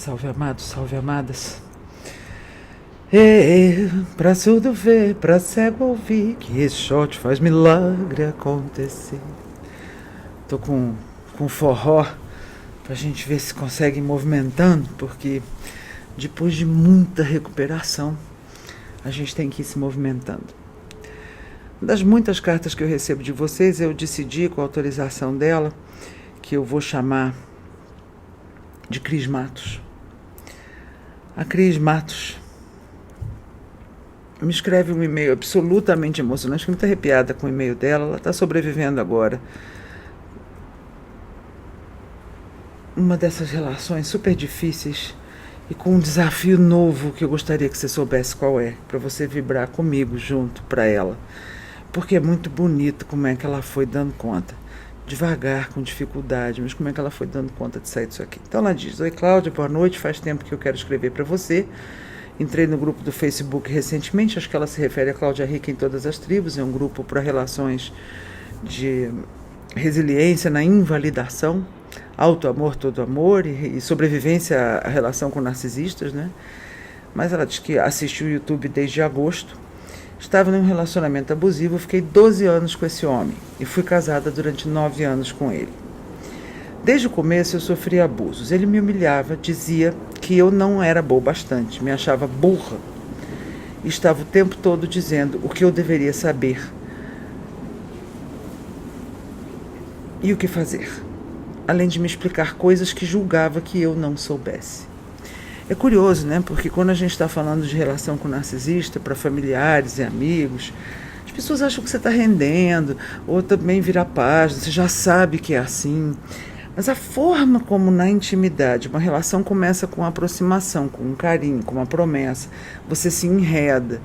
salve amados, salve amadas. Pra surdo ver, pra cego ouvir, que esse shot faz milagre acontecer. Tô com forró pra gente ver se consegue ir movimentando, porque depois de muita recuperação, a gente tem que ir se movimentando. Das muitas cartas que eu recebo de vocês, eu decidi, com a autorização dela, que eu vou chamar de Cris Matos. A Cris Matos me escreve um e-mail absolutamente emocionante, fiquei muito arrepiada com o e-mail dela. Ela está sobrevivendo agora uma dessas relações super difíceis e com um desafio novo que eu gostaria que você soubesse qual é, para você vibrar comigo junto para ela, porque é muito bonito como é que ela foi dando conta, devagar, com dificuldade, mas como é que ela foi dando conta de sair disso aqui. Então ela diz: oi Cláudia, boa noite, faz tempo que eu quero escrever para você. Entrei no grupo do Facebook recentemente, acho que ela se refere a Cláudia Rica em Todas as Tribos, é um grupo para relações de resiliência na invalidação, auto-amor, todo amor e sobrevivência à relação com narcisistas, né? Mas ela diz que assiste o YouTube desde agosto, estava num relacionamento abusivo, fiquei 12 anos com esse homem e fui casada durante 9 anos com ele. Desde o começo eu sofri abusos, ele me humilhava, dizia que eu não era boa bastante, me achava burra e estava o tempo todo dizendo o que eu deveria saber e o que fazer, além de me explicar coisas que julgava que eu não soubesse. É curioso, né? Porque quando a gente está falando de relação com narcisista para familiares e amigos, as pessoas acham que você está rendendo, ou também vira página, você já sabe que é assim. Mas a forma como na intimidade uma relação começa com aproximação, com um carinho, com uma promessa, você se enreda.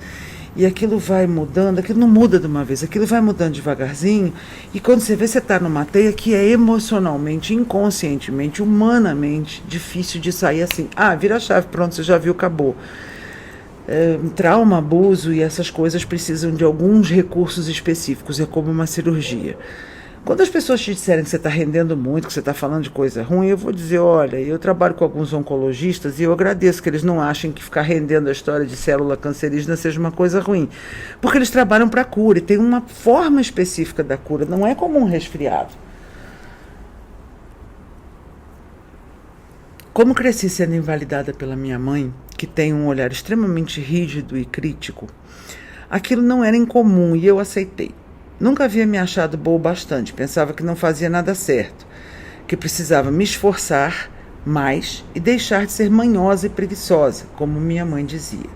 E aquilo vai mudando, aquilo não muda de uma vez, aquilo vai mudando devagarzinho, e quando você vê, você está numa teia que é emocionalmente, inconscientemente, humanamente difícil de sair assim. Vira a chave, pronto, você já viu, acabou. Trauma, abuso e essas coisas precisam de alguns recursos específicos, é como uma cirurgia. Quando as pessoas te disserem que você está rendendo muito, que você está falando de coisa ruim, eu vou dizer, olha, eu trabalho com alguns oncologistas e eu agradeço que eles não achem que ficar rendendo a história de célula cancerígena seja uma coisa ruim. Porque eles trabalham para a cura e tem uma forma específica da cura, não é como um resfriado. Como cresci sendo invalidada pela minha mãe, que tem um olhar extremamente rígido e crítico, aquilo não era incomum e eu aceitei. Nunca havia me achado boa bastante, pensava que não fazia nada certo, que precisava me esforçar mais e deixar de ser manhosa e preguiçosa, como minha mãe dizia.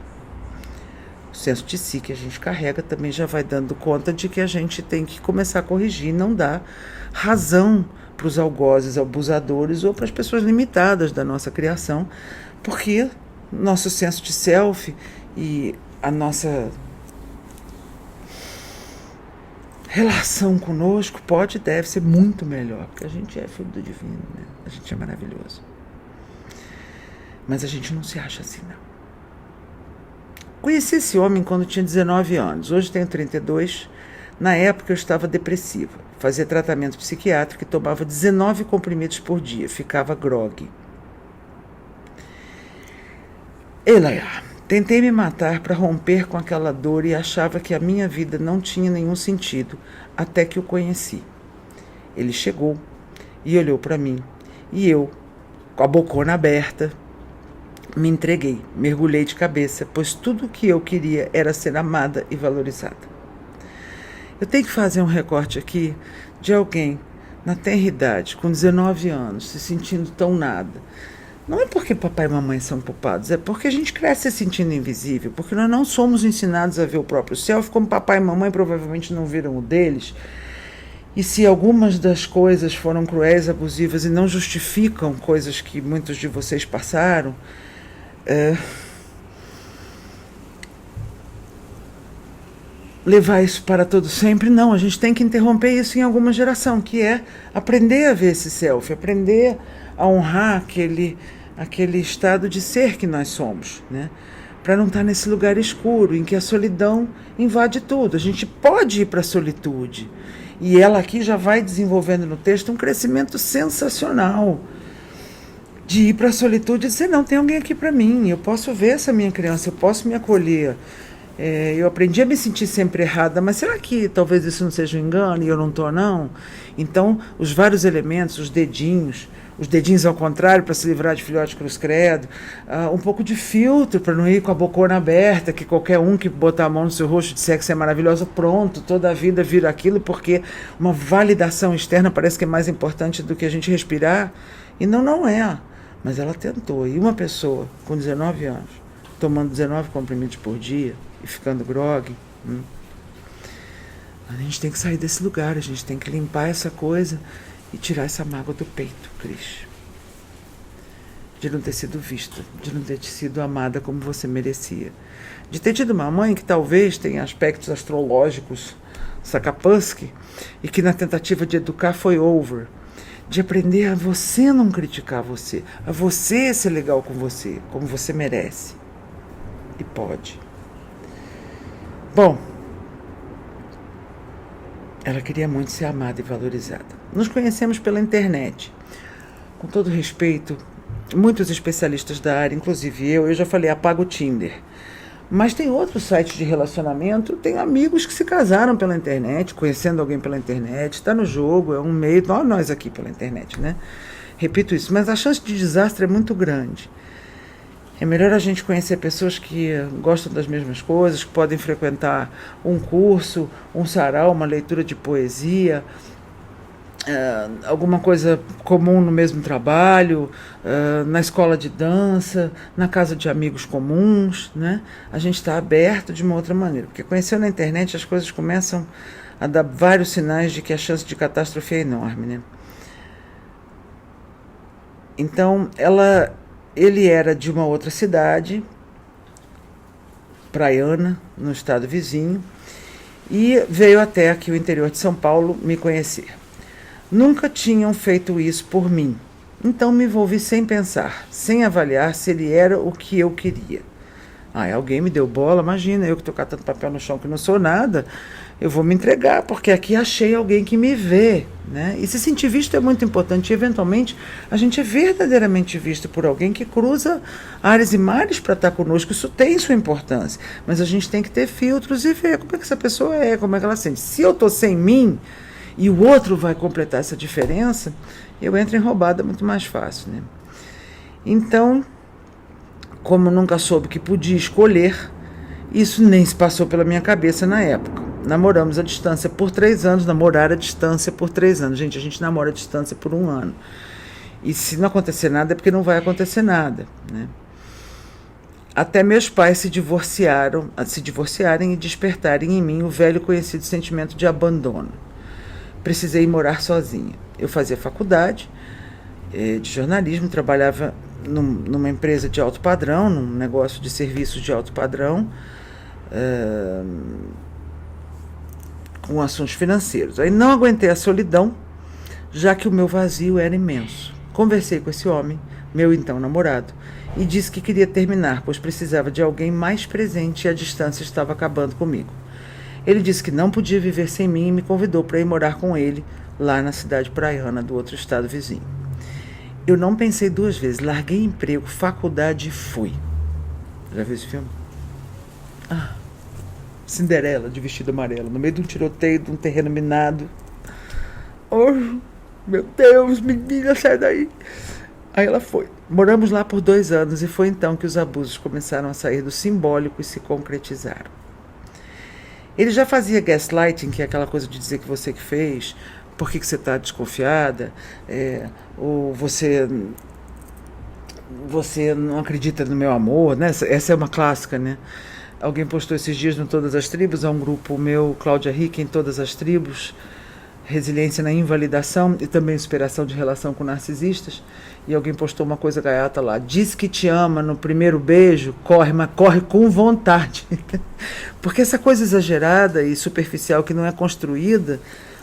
O senso de si que a gente carrega também já vai dando conta de que a gente tem que começar a corrigir, não dar razão para os algozes, abusadores ou para as pessoas limitadas da nossa criação, porque nosso senso de self e a nossa relação conosco pode e deve ser muito melhor, porque a gente é filho do divino, né? A gente é maravilhoso. Mas a gente não se acha assim, não. Conheci esse homem quando tinha 19 anos, hoje tenho 32. Na época eu estava depressiva, fazia tratamento psiquiátrico e tomava 19 comprimidos por dia, ficava grogue. Tentei me matar para romper com aquela dor e achava que a minha vida não tinha nenhum sentido, até que o conheci. Ele chegou e olhou para mim, e eu, com a bocona aberta, me entreguei, mergulhei de cabeça, pois tudo o que eu queria era ser amada e valorizada. Eu tenho que fazer um recorte aqui de alguém na tenra idade, com 19 anos, se sentindo tão nada. Não é porque papai e mamãe são culpados, é porque a gente cresce se sentindo invisível, porque nós não somos ensinados a ver o próprio self, como papai e mamãe provavelmente não viram o deles. E se algumas das coisas foram cruéis, abusivas e não justificam coisas que muitos de vocês passaram, levar isso para todo sempre, não. A gente tem que interromper isso em alguma geração, que é aprender a ver esse self, aprender a honrar aquele estado de ser que nós somos, né? Para não estar nesse lugar escuro em que a solidão invade tudo. A gente pode ir para a solitude. E ela aqui já vai desenvolvendo no texto um crescimento sensacional. de ir para a solitude e dizer, não, tem alguém aqui para mim, eu posso ver essa minha criança, eu posso me acolher. Eu aprendi a me sentir sempre errada, mas será que talvez isso não seja um engano e eu não estou, não? Então, os vários elementos, os dedinhos ao contrário para se livrar de filhote cruz credo, um pouco de filtro para não ir com a bocona aberta, que qualquer um que botar a mão no seu rosto disser que você é maravilhosa, pronto, toda a vida vira aquilo, porque uma validação externa parece que é mais importante do que a gente respirar, e não é. Mas ela tentou, e uma pessoa com 19 anos, tomando 19 comprimidos por dia, e ficando grogue, a gente tem que sair desse lugar, a gente tem que limpar essa coisa e tirar essa mágoa do peito, Cris. De não ter sido vista, de não ter sido amada como você merecia. De ter tido uma mãe que talvez tenha aspectos astrológicos, Sakapusky, e que na tentativa de educar foi over. De aprender a você não criticar você, a você ser legal com você, como você merece. E pode. Bom, ela queria muito ser amada e valorizada. Nos conhecemos pela internet. Com todo respeito, muitos especialistas da área, inclusive eu já falei, apaga o Tinder. Mas tem outros sites de relacionamento, tem amigos que se casaram pela internet, conhecendo alguém pela internet, está no jogo, é um meio, nós aqui pela internet, né? Repito isso, mas a chance de desastre é muito grande. É melhor a gente conhecer pessoas que gostam das mesmas coisas, que podem frequentar um curso, um sarau, uma leitura de poesia, alguma coisa comum no mesmo trabalho, na escola de dança, na casa de amigos comuns, né? A gente está aberto de uma outra maneira, porque conhecendo na internet as coisas começam a dar vários sinais de que a chance de catástrofe é enorme, né? Então, ele era de uma outra cidade, praiana, no estado vizinho, e veio até aqui o interior de São Paulo me conhecer. Nunca tinham feito isso por mim, então me envolvi sem pensar, sem avaliar se ele era o que eu queria. Alguém me deu bola, imagina, eu que estou catando papel no chão que não sou nada, eu vou me entregar, porque aqui achei alguém que me vê, né? E se sentir visto é muito importante, e eventualmente a gente é verdadeiramente visto por alguém que cruza ares e mares para estar conosco, isso tem sua importância, mas a gente tem que ter filtros e ver como é que essa pessoa é, como é que ela sente. Se eu estou sem mim, e o outro vai completar essa diferença, eu entro em roubada muito mais fácil, né? Então, como nunca soube que podia escolher, isso nem se passou pela minha cabeça na época. Namoramos à distância por 3 anos, namorar à distância por 3 anos. Gente, a gente namora à distância por 1 ano. E se não acontecer nada, é porque não vai acontecer nada, né? Até meus pais se divorciarem e despertarem em mim o velho conhecido sentimento de abandono. Precisei morar sozinha. Eu fazia faculdade de jornalismo, trabalhava numa empresa de alto padrão, num negócio de serviços de alto padrão, com assuntos financeiros. Aí não aguentei a solidão, já que o meu vazio era imenso. Conversei com esse homem, meu então namorado, e disse que queria terminar, pois precisava de alguém mais presente e a distância estava acabando comigo. Ele disse que não podia viver sem mim e me convidou para ir morar com ele lá na cidade praiana do outro estado vizinho. Eu não pensei 2 vezes, larguei emprego, faculdade e fui. Já viu esse filme? Cinderela de vestido amarelo, no meio de um tiroteio, de um terreno minado. Oh, meu Deus, menina, sai daí. Aí ela foi. Moramos lá por 2 anos e foi então que os abusos começaram a sair do simbólico e se concretizaram. Ele já fazia gaslighting, que é aquela coisa de dizer que você que fez, por que você está desconfiada, ou você não acredita no meu amor, né? Essa é uma clássica, né? Alguém postou esses dias no Todas as Tribos, há um grupo meu, Cláudia Rick, em Todas as Tribos, resiliência na invalidação e também superação de relação com narcisistas, e alguém postou uma coisa gaiata lá, diz que te ama no primeiro beijo, corre, mas corre com vontade. Porque essa coisa exagerada e superficial que não é construída,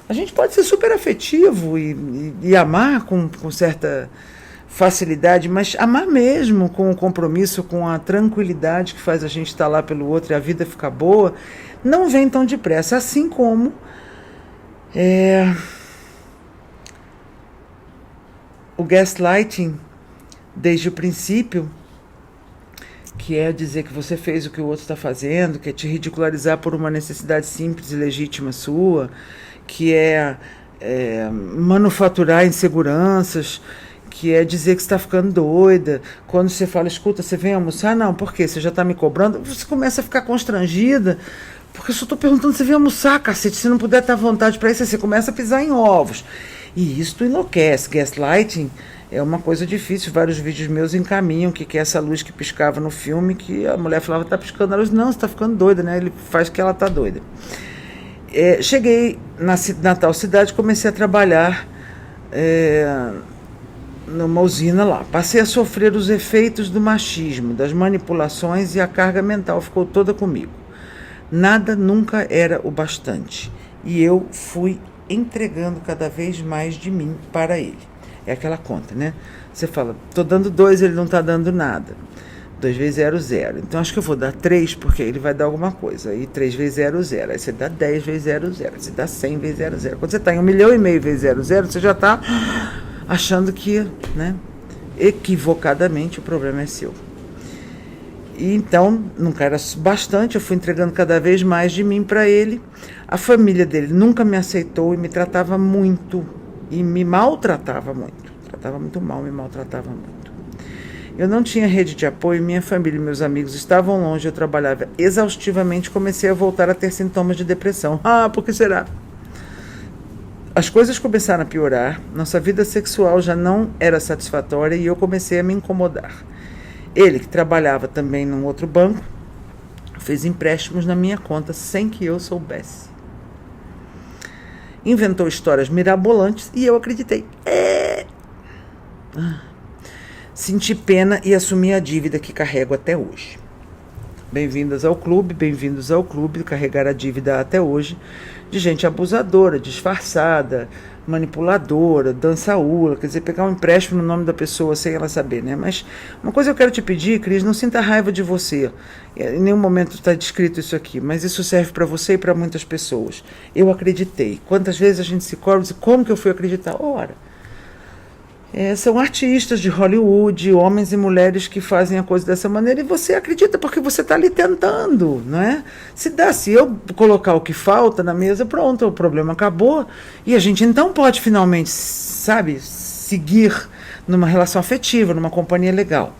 a gente pode ser super afetivo e amar com certa facilidade, mas amar mesmo com o compromisso, com a tranquilidade que faz a gente estar lá pelo outro e a vida ficar boa, não vem tão depressa, assim como o gaslighting desde o princípio, que é dizer que você fez o que o outro está fazendo, que é te ridicularizar por uma necessidade simples e legítima sua, que é manufaturar inseguranças, que é dizer que você está ficando doida. Quando você fala, escuta, você vem almoçar? Não, por quê? Você já está me cobrando? Você começa a ficar constrangida, porque eu só estou perguntando se você vem almoçar, cacete. Se não puder estar à vontade para isso, você começa a pisar em ovos. E isso enlouquece. Gaslighting é uma coisa difícil. Vários vídeos meus encaminham que é essa luz que piscava no filme, que a mulher falava, está piscando a luz. Não, você está ficando doida, né? Ele faz que ela está doida. Cheguei na tal cidade, comecei a trabalhar numa usina lá. Passei a sofrer os efeitos do machismo, das manipulações, e a carga mental ficou toda comigo. Nada nunca era o bastante. E eu fui entregando cada vez mais de mim para ele. É aquela conta, né? Você fala, estou dando 2, ele não está dando nada. 2 vezes 0, 0. Então acho que eu vou dar 3, porque ele vai dar alguma coisa. Aí 3 vezes 0, 0. Aí você dá 10 vezes 0, 0. Aí você dá 100 vezes 0, 0. Quando você está em 1,5 milhão vezes 0, 0, você já está achando que, né, equivocadamente, o problema é seu. E então, nunca era bastante, eu fui entregando cada vez mais de mim para ele. A família dele nunca me aceitou e me tratava muito. E me maltratava muito. Tratava muito mal, me maltratava muito. Eu não tinha rede de apoio, minha família e meus amigos estavam longe, eu trabalhava exaustivamente, comecei a voltar a ter sintomas de depressão. Ah, por que será? As coisas começaram a piorar, nossa vida sexual já não era satisfatória e eu comecei a me incomodar. Ele, que trabalhava também num outro banco, fez empréstimos na minha conta sem que eu soubesse. Inventou histórias mirabolantes e eu acreditei. Senti pena e assumi a dívida que carrego até hoje. Bem-vindos ao clube, carregar a dívida até hoje de gente abusadora, disfarçada, manipuladora, dançaúla, quer dizer, pegar um empréstimo no nome da pessoa sem ela saber, né? Mas uma coisa eu quero te pedir, Cris, não sinta raiva de você. Em nenhum momento está descrito isso aqui, mas isso serve para você e para muitas pessoas. Eu acreditei. Quantas vezes a gente se cobra e diz, como que eu fui acreditar? Ora, são artistas de Hollywood, homens e mulheres que fazem a coisa dessa maneira e você acredita porque você está ali tentando, não é? Se eu colocar o que falta na mesa, pronto, o problema acabou e a gente então pode finalmente, sabe, seguir numa relação afetiva, numa companhia legal.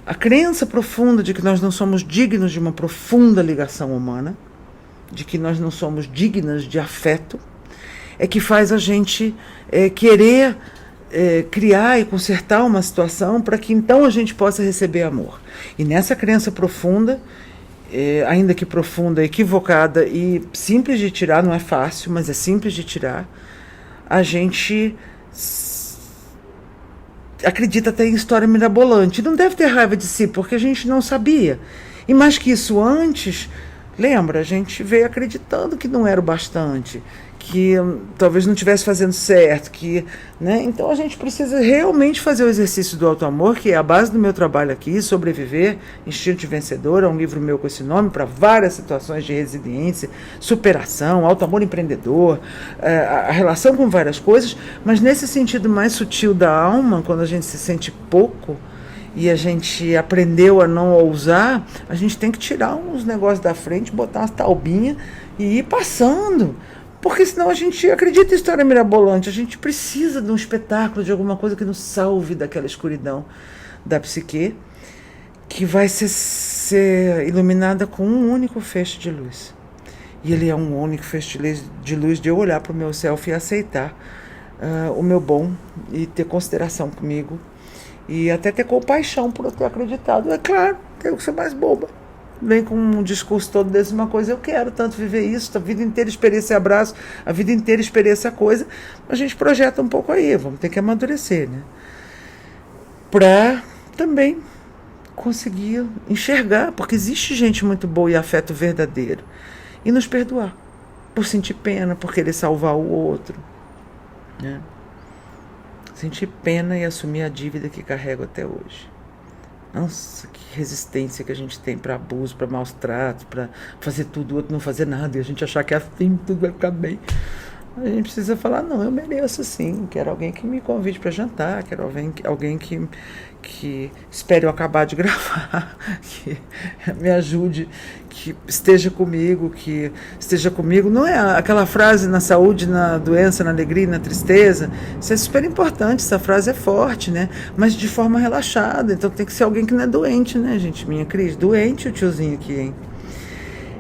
A crença profunda de que nós não somos dignos de uma profunda ligação humana, de que nós não somos dignas de afeto, é que faz a gente querer criar e consertar uma situação para que então a gente possa receber amor. E nessa crença profunda, ainda que profunda, equivocada e simples de tirar, não é fácil, mas é simples de tirar, a gente acredita até em história mirabolante. Não deve ter raiva de si, porque a gente não sabia. E mais que isso, antes, lembra, a gente veio acreditando que não era o bastante, que talvez não estivesse fazendo certo, né? Então a gente precisa realmente fazer o exercício do auto-amor, que é a base do meu trabalho aqui, Sobreviver, Instinto de Vencedor, é um livro meu com esse nome, para várias situações de resiliência, superação, auto-amor empreendedor, a relação com várias coisas, mas nesse sentido mais sutil da alma, quando a gente se sente pouco, e a gente aprendeu a não ousar, a gente tem que tirar uns negócios da frente, botar umas taubinhas e ir passando. Porque senão a gente acredita em história mirabolante, a gente precisa de um espetáculo, de alguma coisa que nos salve daquela escuridão da psique, que vai ser iluminada com um único feixe de luz. E ele é um único feixe de luz de eu olhar para o meu self e aceitar o meu bom e ter consideração comigo e até ter compaixão por eu ter acreditado. É claro, tenho que ser mais boba. Vem com um discurso todo desse, uma coisa, eu quero tanto viver isso, a vida inteira esperei esse abraço, a vida inteira esperei essa coisa, a gente projeta um pouco aí, vamos ter que amadurecer, né? Para também conseguir enxergar, porque existe gente muito boa e afeto verdadeiro, e nos perdoar, por sentir pena, por querer salvar o outro, né? Sentir pena e assumir a dívida que carrego até hoje. Nossa, que resistência que a gente tem para abuso, para maus tratos, para fazer tudo, o outro não fazer nada, e a gente achar que assim tudo vai ficar bem. A gente precisa falar, não, eu mereço sim, quero alguém que me convide para jantar, quero alguém que espere eu acabar de gravar, que me ajude, que esteja comigo, não é aquela frase na saúde, na doença, na alegria e na tristeza, isso é super importante, essa frase é forte, né? Mas de forma relaxada, então tem que ser alguém que não é doente, né, gente? Minha Cris, doente o tiozinho aqui, hein?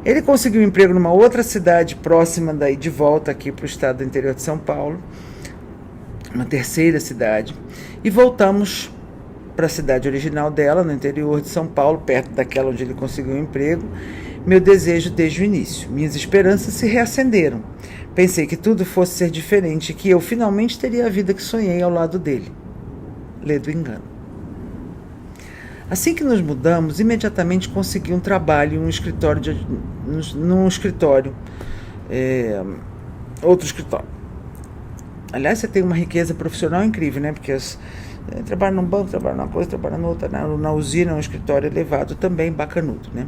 Ele conseguiu um emprego numa outra cidade próxima daí, de volta aqui para o estado do interior de São Paulo, uma terceira cidade, e voltamos para a cidade original dela, no interior de São Paulo, perto daquela onde ele conseguiu um emprego. Meu desejo desde o início, minhas esperanças se reacenderam. Pensei que tudo fosse ser diferente, que eu finalmente teria a vida que sonhei ao lado dele. Lê do engano. Assim que nos mudamos, imediatamente consegui um trabalho em um escritório, outro escritório. Aliás, você tem uma riqueza profissional incrível, né? Porque trabalha num banco, trabalha numa coisa, trabalha na outra, na usina, um escritório elevado também, bacanudo, né?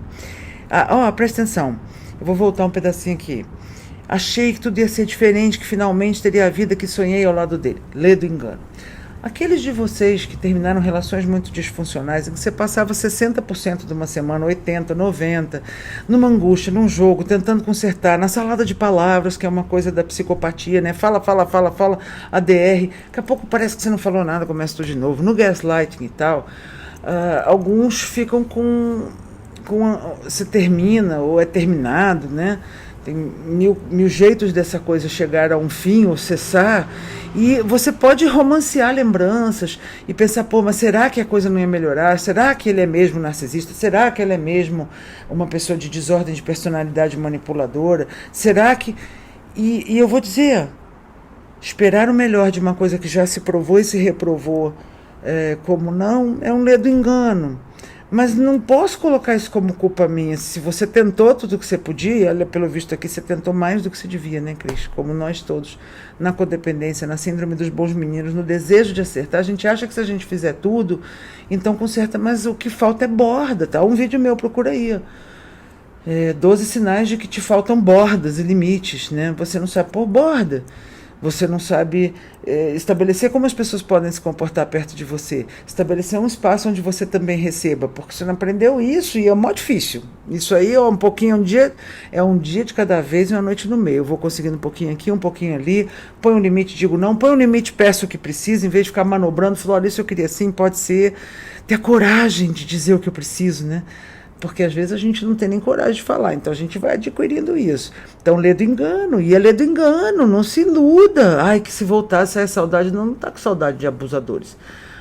Presta atenção, eu vou voltar um pedacinho aqui. Achei que tudo ia ser diferente, que finalmente teria a vida que sonhei ao lado dele. Lê do engano. Aqueles de vocês que terminaram relações muito disfuncionais, em que você passava 60% de uma semana, 80%, 90%, numa angústia, num jogo, tentando consertar, na salada de palavras, que é uma coisa da psicopatia, né? Fala, ADR, daqui a pouco parece que você não falou nada, começa tudo de novo, no gaslighting e tal. Alguns ficam você termina ou é terminado, né? Tem mil jeitos dessa coisa chegar a um fim ou cessar, e você pode romancear lembranças e pensar, mas será que a coisa não ia melhorar? Será que ele é mesmo narcisista? Será que ele é mesmo uma pessoa de desordem de personalidade manipuladora? Será que... E eu vou dizer, esperar o melhor de uma coisa que já se provou e se reprovou como não, é um ledo engano. Mas não posso colocar isso como culpa minha. Se você tentou tudo o que você podia, olha, pelo visto aqui, você tentou mais do que você devia, né, Cris? Como nós todos, na codependência, na síndrome dos bons meninos, no desejo de acertar. A gente acha que se a gente fizer tudo, então conserta, mas o que falta é borda, tá? Um vídeo meu, procura aí. 12 sinais de que te faltam bordas e limites, né? Você não sabe pôr borda. Você não sabe estabelecer como as pessoas podem se comportar perto de você. Estabelecer um espaço onde você também receba, porque você não aprendeu isso e é mó difícil. Isso aí é um dia de cada vez e uma noite no meio. Eu vou conseguindo um pouquinho aqui, um pouquinho ali, põe um limite, digo não, põe um limite, peço o que precisa, em vez de ficar manobrando, falar, olha, isso eu queria assim, pode ser. Ter a coragem de dizer o que eu preciso, né? Porque às vezes a gente não tem nem coragem de falar, então a gente vai adquirindo isso. Então, lê do engano, e é lê do engano, não se iluda. Ai, que se voltasse a saudade, não está com saudade de abusadores.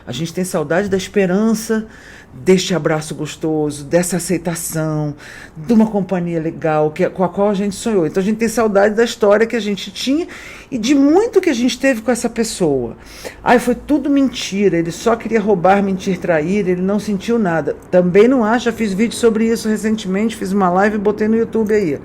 A gente tem saudade da esperança, deste abraço gostoso, dessa aceitação, de uma companhia legal com a qual a gente sonhou. Então a gente tem saudade da história que a gente tinha e de muito que a gente teve com essa pessoa. Ai, foi tudo mentira, ele só queria roubar, mentir, trair, ele não sentiu nada. Também não acha, fiz vídeo sobre isso recentemente, fiz uma live e botei no YouTube aí.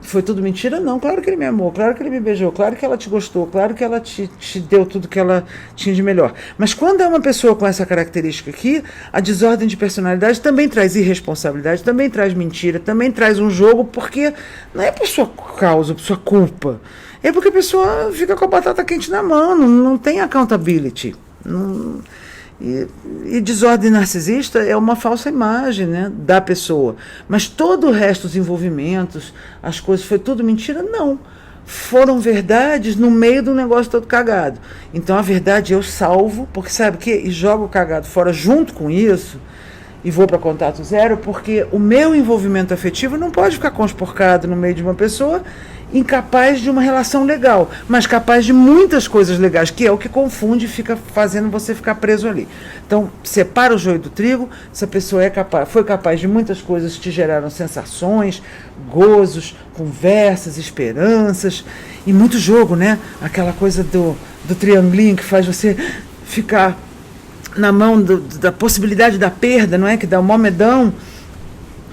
Foi tudo mentira? Não, claro que ele me amou, claro que ele me beijou, claro que ela te gostou, claro que ela te deu tudo que ela tinha de melhor. Mas quando é uma pessoa com essa característica aqui, a desordem de personalidade também traz irresponsabilidade, também traz mentira, também traz um jogo, porque não é por sua causa, por sua culpa. É porque a pessoa fica com a batata quente na mão, não tem accountability. E desordem narcisista é uma falsa imagem, né, da pessoa. Mas todo o resto, os envolvimentos, as coisas, foi tudo mentira? Não. Foram verdades no meio do negócio todo cagado. Então a verdade eu salvo, porque sabe o quê? E jogo o cagado fora junto com isso, e vou para contato zero, porque o meu envolvimento afetivo não pode ficar conspurcado no meio de uma pessoa incapaz de uma relação legal, mas capaz de muitas coisas legais, que é o que confunde e fica fazendo você ficar preso ali. Então, separa o joio do trigo, essa pessoa foi capaz de muitas coisas que te geraram sensações, gozos, conversas, esperanças, e muito jogo, né? Aquela coisa do triangulinho que faz você ficar na mão da possibilidade da perda, não é? Que dá um mó medão.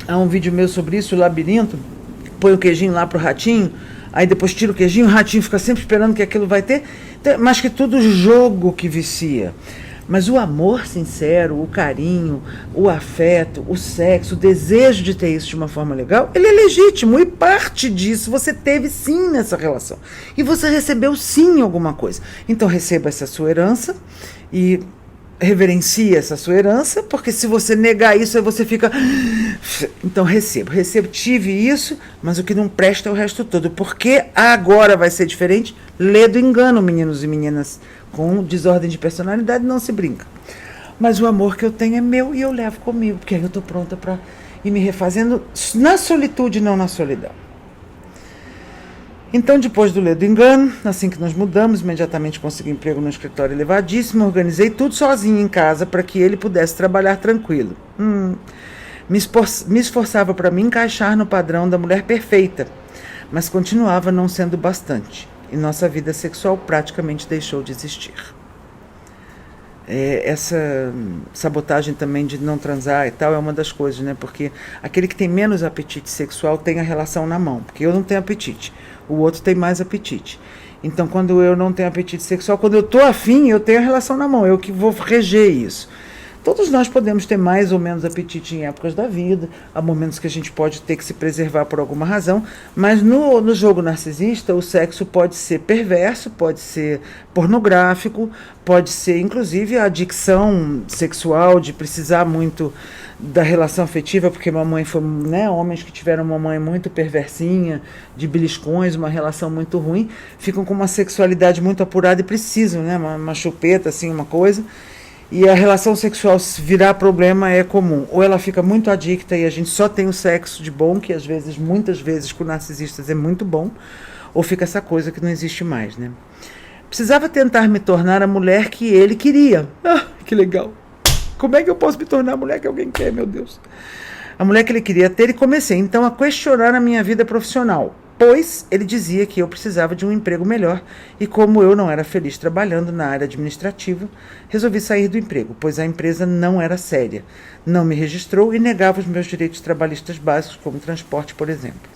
Há um vídeo meu sobre isso, o labirinto, põe o queijinho lá pro ratinho, aí depois tira o queijinho, o ratinho fica sempre esperando que aquilo vai ter, mas que tudo jogo que vicia. Mas o amor sincero, o carinho, o afeto, o sexo, o desejo de ter isso de uma forma legal, ele é legítimo e parte disso você teve sim nessa relação. E você recebeu sim alguma coisa. Então receba essa sua herança e reverencie essa sua herança, porque se você negar isso, aí você fica... Então recebo, tive isso, mas o que não presta é o resto todo. Porque agora vai ser diferente? Lê do engano, meninos e meninas. Com desordem de personalidade não se brinca. Mas o amor que eu tenho é meu e eu levo comigo, porque aí eu estou pronta para ir me refazendo na solitude, não na solidão. Então, depois do Lê do Engano, assim que nós mudamos, imediatamente consegui emprego no escritório elevadíssimo, organizei tudo sozinho em casa para que ele pudesse trabalhar tranquilo. Me esforçava para me encaixar no padrão da mulher perfeita, mas continuava não sendo bastante, e nossa vida sexual praticamente deixou de existir. Essa sabotagem também de não transar e tal é uma das coisas, né? Porque aquele que tem menos apetite sexual tem a relação na mão, porque eu não tenho apetite, o outro tem mais apetite. Então, quando eu não tenho apetite sexual, quando eu tô afim, eu tenho a relação na mão, eu que vou reger isso. Todos nós podemos ter mais ou menos apetite em épocas da vida, há momentos que a gente pode ter que se preservar por alguma razão, mas no jogo narcisista o sexo pode ser perverso, pode ser pornográfico, pode ser inclusive a adicção sexual de precisar muito da relação afetiva, porque mamãe foi, né, homens que tiveram uma mãe muito perversinha, de beliscões, uma relação muito ruim, ficam com uma sexualidade muito apurada e precisam, né, uma chupeta, assim, uma coisa. E a relação sexual, se virar problema, é comum. Ou ela fica muito adicta e a gente só tem o sexo de bom, que às vezes, muitas vezes, com narcisistas é muito bom, ou fica essa coisa que não existe mais, né? Precisava tentar me tornar a mulher que ele queria. Ah, que legal! Como é que eu posso me tornar a mulher que alguém quer, meu Deus? A mulher que ele queria ter, e comecei então a questionar a minha vida profissional, pois ele dizia que eu precisava de um emprego melhor e como eu não era feliz trabalhando na área administrativa, resolvi sair do emprego, pois a empresa não era séria, não me registrou e negava os meus direitos trabalhistas básicos, como transporte, por exemplo.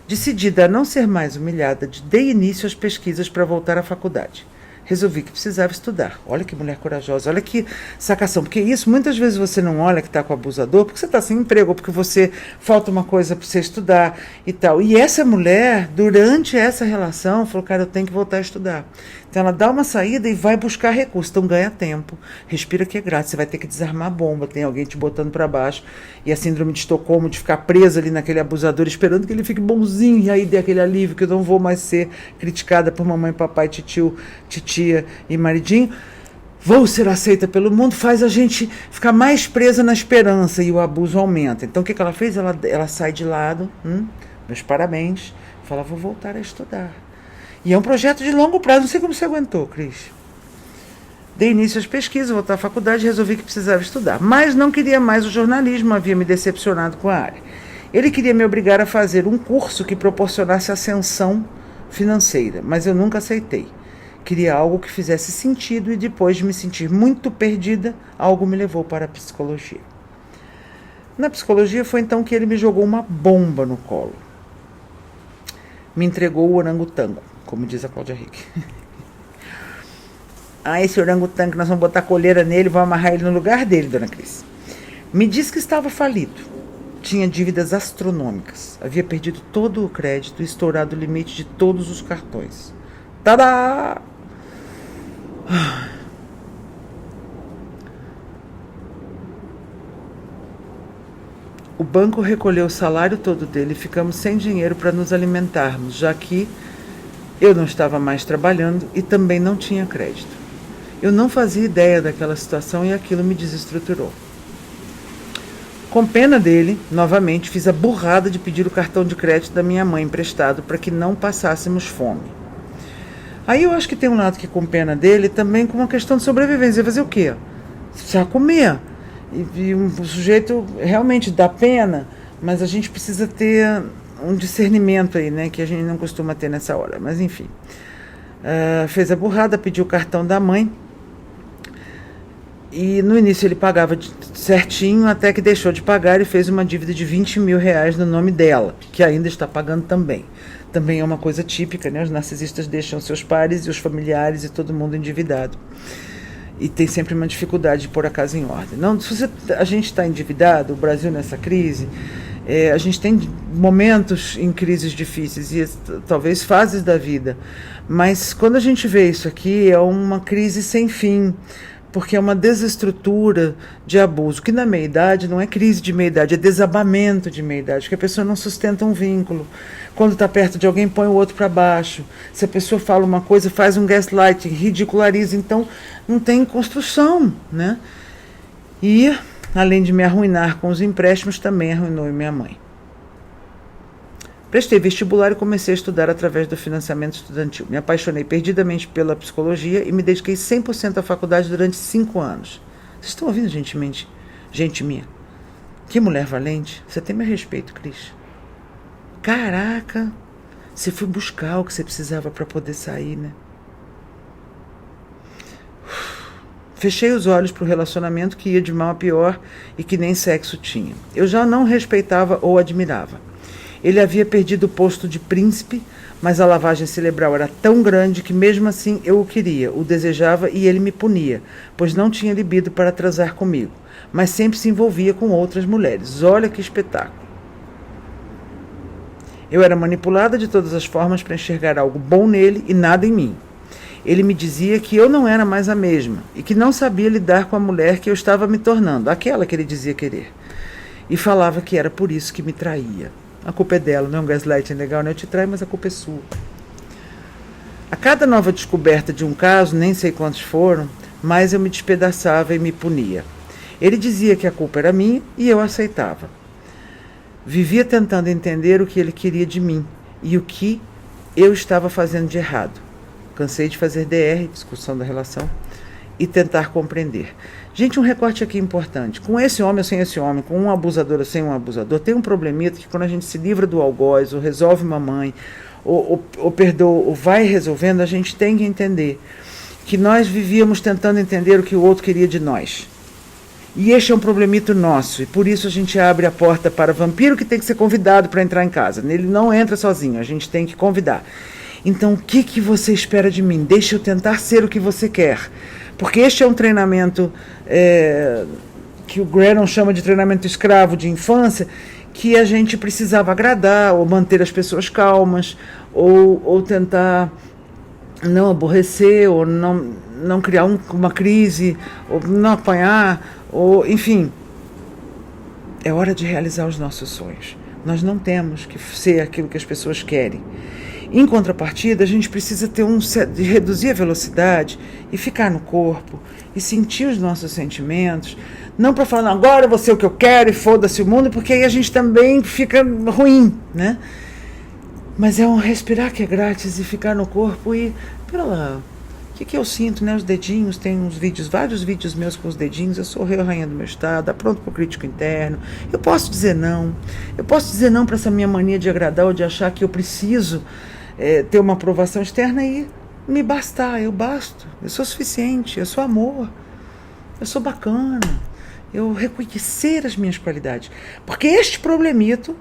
Decidida a não ser mais humilhada, dei início às pesquisas para voltar à faculdade. Resolvi que precisava estudar. Olha que mulher corajosa, olha que sacação. Porque isso, muitas vezes você não olha que está com o abusador, porque você está sem emprego, ou porque você falta uma coisa para você estudar e tal. E essa mulher, durante essa relação, falou, cara, eu tenho que voltar a estudar. Então ela dá uma saída e vai buscar recursos. Então ganha tempo, respira que é grátis. Você vai ter que desarmar a bomba, tem alguém te botando para baixo. E a síndrome de Estocolmo, de ficar presa ali naquele abusador, esperando que ele fique bonzinho, e aí dê aquele alívio, que eu não vou mais ser criticada por mamãe, papai, titio, titia e maridinho. Vou ser aceita pelo mundo, faz a gente ficar mais presa na esperança e o abuso aumenta. Então o que ela fez? Ela sai de lado, meus parabéns, fala, vou voltar a estudar. E é um projeto de longo prazo, não sei como você aguentou, Cris. Dei início às pesquisas, voltar à faculdade, resolvi que precisava estudar. Mas não queria mais o jornalismo, havia me decepcionado com a área. Ele queria me obrigar a fazer um curso que proporcionasse ascensão financeira, mas eu nunca aceitei. Queria algo que fizesse sentido e depois de me sentir muito perdida, algo me levou para a psicologia. Na psicologia foi então que ele me jogou uma bomba no colo. Me entregou o orangotango, como diz a Cláudia Rick. Esse orangotango, nós vamos botar coleira nele, vamos amarrar ele no lugar dele, dona Cris. Me disse que estava falido. Tinha dívidas astronômicas. Havia perdido todo o crédito e estourado o limite de todos os cartões. Tadá! O banco recolheu o salário todo dele e ficamos sem dinheiro para nos alimentarmos, já que eu não estava mais trabalhando e também não tinha crédito. Eu não fazia ideia daquela situação e aquilo me desestruturou. Com pena dele, novamente, fiz a burrada de pedir o cartão de crédito da minha mãe emprestado para que não passássemos fome. Aí eu acho que tem um lado que com pena dele também com uma questão de sobrevivência. Fazer o quê? Precisa comer. E o sujeito realmente dá pena, mas a gente precisa ter um discernimento aí, né? Que a gente não costuma ter nessa hora. Mas enfim. Fez a burrada, pediu o cartão da mãe. E no início ele pagava certinho, até que deixou de pagar e fez uma dívida de R$20 mil no nome dela, que ainda está pagando também. Também é uma coisa típica, né? Os narcisistas deixam seus pares e os familiares e todo mundo endividado. e tem sempre uma dificuldade de pôr a casa em ordem. Não, se a gente está endividado, o Brasil nessa crise, a gente tem momentos em crises difíceis e talvez fases da vida, mas quando a gente vê isso aqui, é uma crise sem fim, porque é uma desestrutura de abuso, que na meia-idade não é crise de meia-idade, é desabamento de meia-idade, porque a pessoa não sustenta um vínculo. Quando está perto de alguém, põe o outro para baixo. Se a pessoa fala uma coisa, faz um gaslighting, ridiculariza, então não tem construção, né? E, além de me arruinar com os empréstimos, também arruinou minha mãe. Prestei vestibular e comecei a estudar através do financiamento estudantil. Me apaixonei perdidamente pela psicologia e me dediquei 100% à faculdade durante 5 anos. Vocês estão ouvindo, gente minha? Que mulher valente. Você tem meu respeito, Cris. Caraca, você foi buscar o que você precisava para poder sair, né? Fechei os olhos para o relacionamento que ia de mal a pior e que nem sexo tinha. Eu já não respeitava ou admirava. Ele havia perdido o posto de príncipe, mas a lavagem cerebral era tão grande que mesmo assim eu o queria, o desejava e ele me punia, pois não tinha libido para transar comigo, mas sempre se envolvia com outras mulheres. Olha que espetáculo. Eu era manipulada de todas as formas para enxergar algo bom nele e nada em mim. Ele me dizia que eu não era mais a mesma e que não sabia lidar com a mulher que eu estava me tornando, aquela que ele dizia querer. E falava que era por isso que me traía. A culpa é dela, não é um gaslighting legal, né? Eu te traio, mas a culpa é sua. A cada nova descoberta de um caso, nem sei quantos foram, mais eu me despedaçava e me punia. Ele dizia que a culpa era minha e eu aceitava. Vivia tentando entender o que ele queria de mim e o que eu estava fazendo de errado. Cansei de fazer DR, discussão da relação, e tentar compreender. Gente, um recorte aqui importante. Com esse homem ou sem esse homem, com um abusador ou sem um abusador, tem um problemita que quando a gente se livra do algoz, ou resolve uma mãe, ou perdoa, ou vai resolvendo, a gente tem que entender que nós vivíamos tentando entender o que o outro queria de nós. E este é um problemito nosso, e por isso a gente abre a porta para vampiro que tem que ser convidado para entrar em casa. Ele não entra sozinho, a gente tem que convidar. Então, o que você espera de mim? Deixa eu tentar ser o que você quer. Porque este é um treinamento que o Grennon chama de treinamento escravo de infância, que a gente precisava agradar, ou manter as pessoas calmas, ou tentar não aborrecer, ou não criar uma crise, ou não apanhar, ou enfim. É hora de realizar os nossos sonhos. Nós não temos que ser aquilo que as pessoas querem. Em contrapartida, a gente precisa de reduzir a velocidade e ficar no corpo e sentir os nossos sentimentos, não para falar, agora eu vou ser o que eu quero e foda-se o mundo, porque aí a gente também fica ruim, né? Mas é um respirar que é grátis e ficar no corpo e, pera lá, o que eu sinto, né? Os dedinhos, tem vários vídeos meus com os dedinhos, eu sou a rainha do meu estado, tá pronto para o crítico interno, eu posso dizer não para essa minha mania de agradar ou de achar que eu preciso ter uma aprovação externa e me bastar, eu basto, eu sou suficiente, eu sou amor, eu sou bacana, eu reconhecer as minhas qualidades, porque este problemito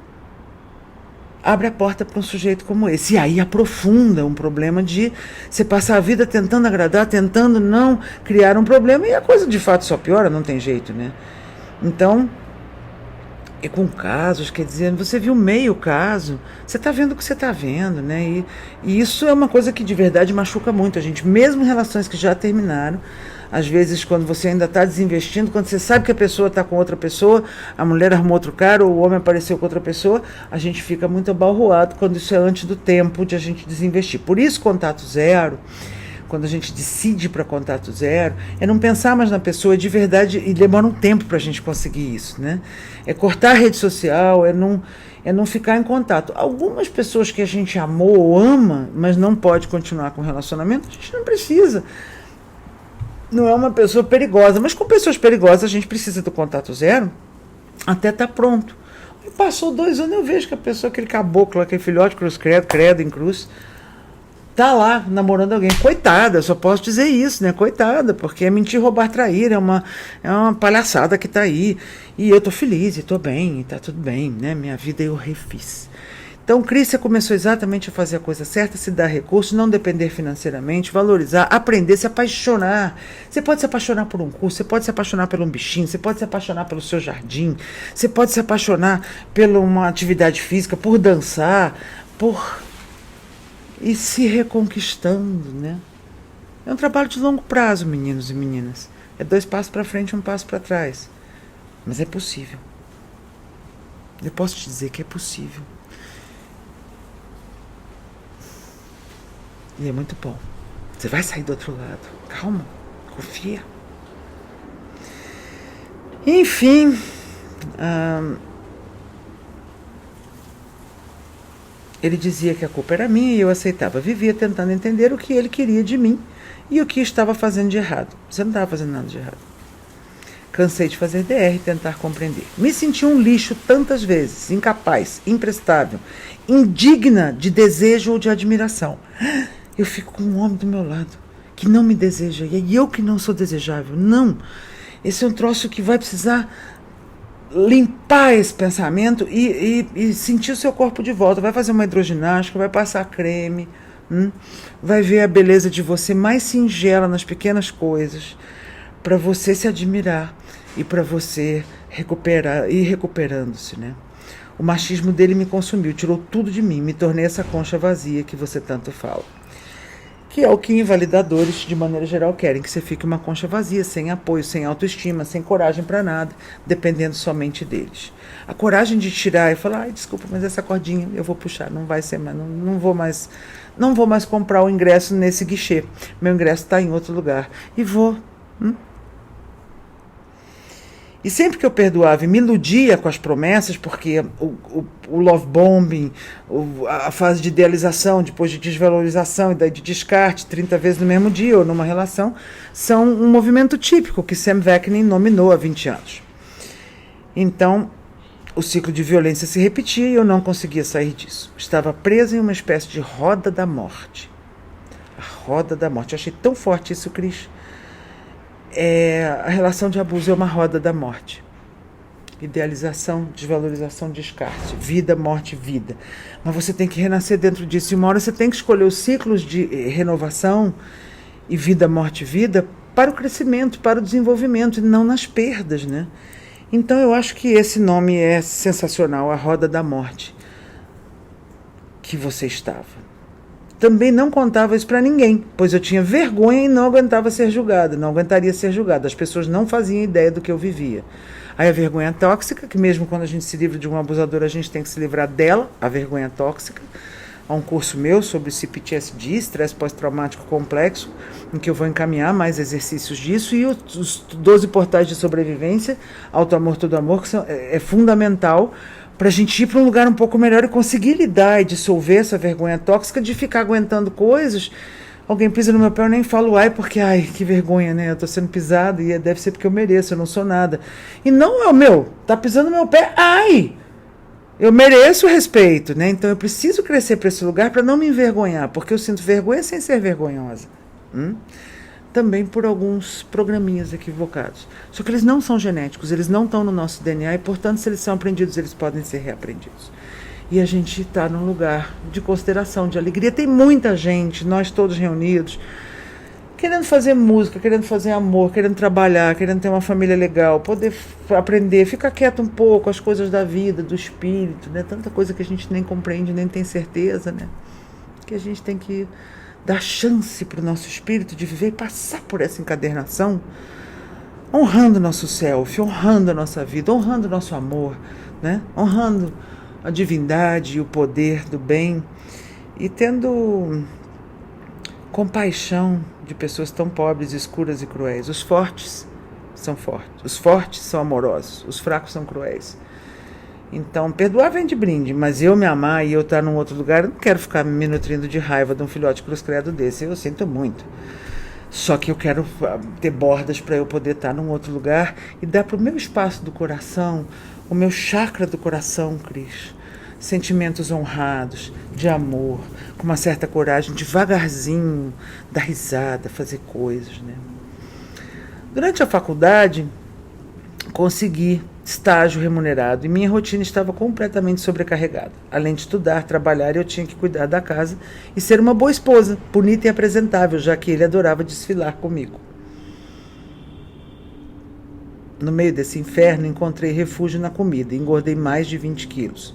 abre a porta para um sujeito como esse, e aí aprofunda um problema de você passar a vida tentando agradar, tentando não criar um problema, e a coisa de fato só piora, não tem jeito, né? Então, e com casos, quer dizer, você viu meio caso, você está vendo o que você está vendo, né? E isso é uma coisa que de verdade machuca muito a gente, mesmo em relações que já terminaram. Às vezes, quando você ainda está desinvestindo, quando você sabe que a pessoa está com outra pessoa, a mulher arrumou outro cara, ou o homem apareceu com outra pessoa, a gente fica muito abalroado quando isso é antes do tempo de a gente desinvestir. Por isso, contato zero, quando a gente decide para contato zero, é não pensar mais na pessoa de verdade, e demora um tempo para a gente conseguir isso, né? É cortar a rede social, é não ficar em contato. Algumas pessoas que a gente amou ou ama, mas não pode continuar com o relacionamento, a gente não precisa. Não é uma pessoa perigosa, mas com pessoas perigosas a gente precisa do contato zero até estar pronto. E passou 2 anos, eu vejo que a pessoa, aquele caboclo, aquele filhote cruz credo em cruz, tá lá namorando alguém. Coitada, eu só posso dizer isso, né? Coitada, porque é mentir, roubar, trair, é uma palhaçada que tá aí. E eu tô feliz, e tô bem, e tá tudo bem, né? Minha vida eu refiz. Então, Cris, você começou exatamente a fazer a coisa certa, se dar recursos, não depender financeiramente, valorizar, aprender, se apaixonar. Você pode se apaixonar por um curso, você pode se apaixonar por um bichinho, você pode se apaixonar pelo seu jardim, você pode se apaixonar por uma atividade física, por dançar, por ir se reconquistando, né? É um trabalho de longo prazo, meninos e meninas. É 2 passos para frente e 1 passo para trás. Mas é possível. Eu posso te dizer que é possível. E é muito bom. Você vai sair do outro lado. Calma, confia. Enfim, ele dizia que a culpa era minha e eu aceitava. Vivia tentando entender o que ele queria de mim e o que estava fazendo de errado. Você não estava fazendo nada de errado. Cansei de fazer DR e tentar compreender. Me senti um lixo tantas vezes, incapaz, imprestável, indigna de desejo ou de admiração. Eu fico com um homem do meu lado que não me deseja e é eu que não sou desejável. Não, esse é um troço que vai precisar limpar esse pensamento e sentir o seu corpo de volta. Vai fazer uma hidroginástica, vai passar creme, vai ver a beleza de você mais singela nas pequenas coisas, para você se admirar e para você recuperar, ir recuperando-se, né? O machismo dele me consumiu, tirou tudo de mim, me tornei essa concha vazia que você tanto fala. Que é o que invalidadores, de maneira geral, querem, que você fique uma concha vazia, sem apoio, sem autoestima, sem coragem para nada, dependendo somente deles. A coragem de tirar e falar, ai, desculpa, mas essa cordinha eu vou puxar, não vai ser mais, não vou mais comprar o ingresso nesse guichê. Meu ingresso está em outro lugar. E vou. E sempre que eu perdoava e me iludia com as promessas, porque o love bombing, a fase de idealização, depois de desvalorização e daí de descarte 30 vezes no mesmo dia ou numa relação, são um movimento típico que Sam Vaknin nominou há 20 anos. Então, o ciclo de violência se repetia e eu não conseguia sair disso. Estava presa em uma espécie de roda da morte. A roda da morte. Eu achei tão forte isso, Cris. A relação de abuso é uma roda da morte. Idealização, desvalorização, descarte. Vida, morte, vida. Mas você tem que renascer dentro disso. E uma hora você tem que escolher os ciclos de renovação e vida, morte, vida para o crescimento, para o desenvolvimento, e não nas perdas, né? Então eu acho que esse nome é sensacional, a roda da morte que você estava. Também não contava isso para ninguém, pois eu tinha vergonha e não aguentava ser julgada, não aguentaria ser julgada. As pessoas não faziam ideia do que eu vivia. Aí a vergonha tóxica, que mesmo quando a gente se livra de um abusador, a gente tem que se livrar dela, a vergonha tóxica. Há um curso meu sobre CPTSD, estresse pós-traumático complexo, em que eu vou encaminhar mais exercícios disso, e os 12 portais de sobrevivência, Auto Amor, Todo Amor, que é fundamental para a gente ir para um lugar um pouco melhor e conseguir lidar e dissolver essa vergonha tóxica de ficar aguentando coisas. Alguém pisa no meu pé, eu nem falo ai, porque ai, que vergonha, né? Eu tô sendo pisado e deve ser porque eu mereço, eu não sou nada. E não é o meu, tá pisando no meu pé, ai! Eu mereço respeito, né? Então eu preciso crescer para esse lugar para não me envergonhar, porque eu sinto vergonha sem ser vergonhosa. Também por alguns programinhas equivocados. Só que eles não são genéticos, eles não estão no nosso DNA e, portanto, se eles são aprendidos, eles podem ser reaprendidos. E a gente está num lugar de consideração, de alegria. Tem muita gente, nós todos reunidos, querendo fazer música, querendo fazer amor, querendo trabalhar, querendo ter uma família legal, poder aprender, ficar quieto um pouco, as coisas da vida, do espírito, né? Tanta coisa que a gente nem compreende, nem tem certeza, né? Que a gente tem que dar chance para o nosso espírito de viver e passar por essa encadernação, honrando nosso self, honrando a nossa vida, honrando o nosso amor, né? Honrando a divindade e o poder do bem e tendo compaixão de pessoas tão pobres, escuras e cruéis. Os fortes são fortes, os fortes são amorosos, os fracos são cruéis. Então, perdoar vem de brinde, mas eu me amar e eu estar num outro lugar, eu não quero ficar me nutrindo de raiva de um filhote cruz credo desse, eu sinto muito. Só que eu quero ter bordas para eu poder estar num outro lugar e dar para o meu espaço do coração, o meu chakra do coração, Cris, sentimentos honrados, de amor, com uma certa coragem, devagarzinho, dar risada, fazer coisas, né? Durante a faculdade, consegui estágio remunerado e minha rotina estava completamente sobrecarregada. Além de estudar, trabalhar, eu tinha que cuidar da casa e ser uma boa esposa, bonita e apresentável, já que ele adorava desfilar comigo. No meio desse inferno, encontrei refúgio na comida, engordei mais de 20 quilos.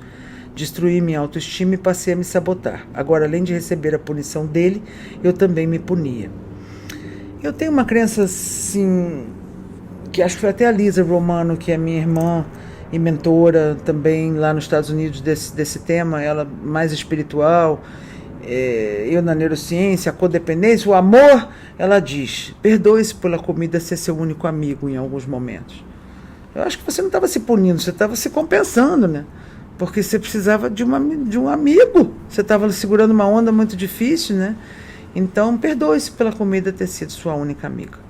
Destruí minha autoestima e passei a me sabotar. Agora, além de receber a punição dele, eu também me punia. Eu tenho uma crença, assim, que acho que foi até a Lisa Romano, que é minha irmã e mentora também lá nos Estados Unidos desse tema, ela mais espiritual, eu na neurociência, a codependência, o amor, ela diz, perdoe-se pela comida ser seu único amigo em alguns momentos. Eu acho que você não estava se punindo, você estava se compensando, né? Porque você precisava de um amigo, você estava segurando uma onda muito difícil, né? Então, perdoe-se pela comida ter sido sua única amiga.